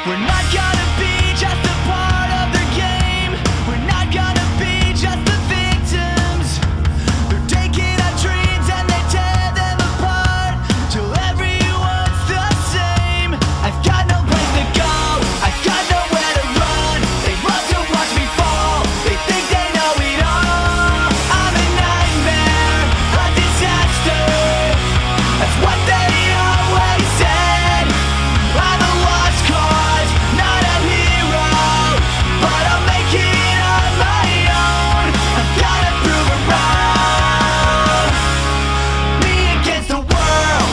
We're not gonna be just a part of their game. We're not gonna be just the victims. They're taking our dreams and they tear them apart till everyone's the same. I've got no place to go, I've got nowhere to run. They love to watch me fall, they think they know it all. I'm a nightmare, a disaster. That's what they always said. I'm a lost cause, not a hero, but I'll make it on my own. I've gotta prove it wrong. Me against the world.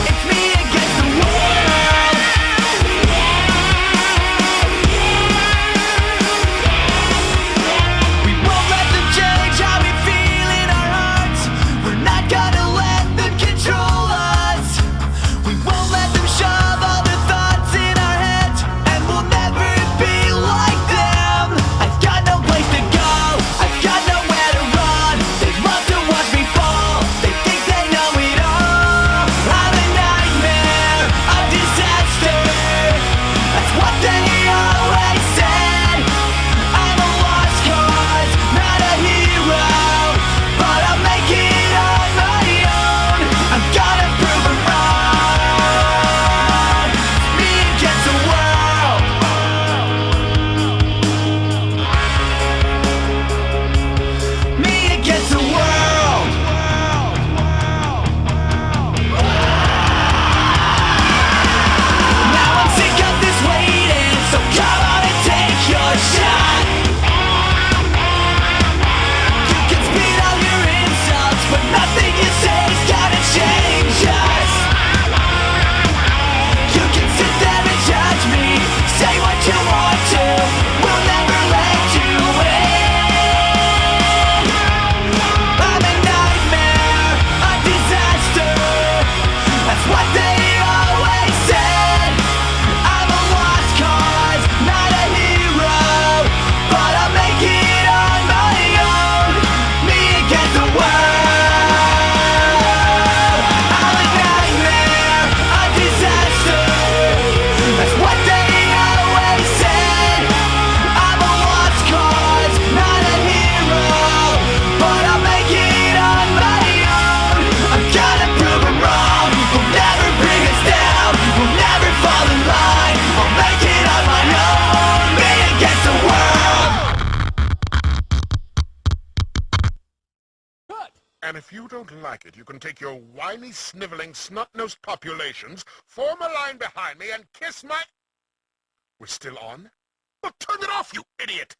It's me against the world. We won't let them change how we feel in our hearts. We're not gonna let them control us. We won't let them shove all their thoughts in our heads, and we'll never be like them. I've got no place to go, I've got nowhere to run. They love to watch me fall, they think they know it all. I'm a nightmare, a disaster. That's what they always said. I'm a lost cause, not a hero, but I'll make it on my own. I'm gonna prove it wrong. Me against the world. Me against the world. Now I'm sick of this waiting, so come on and take your shot. You can spit all your insults, but nothing you say's gonna change us. You can sit there and judge me, say what you want to, we'll never let you win. I'm a nightmare, a disaster. That's what they always said. I'm a lost cause, not a hero, but I'll make it on my own. Me against the world. I'm a nightmare, a disaster. That's what they always said. I'm a lost cause, not a hero, but I'll make it on my own. I'm gonna prove it wrong. We'll never bring us down, we'll never fall in line. I'll make it on my own. Me against the world. And if you don't like it, you can take your whiny, sniveling, snot-nosed populations, form a line behind me, and kiss my... We're still on? Well, turn it off, you idiot!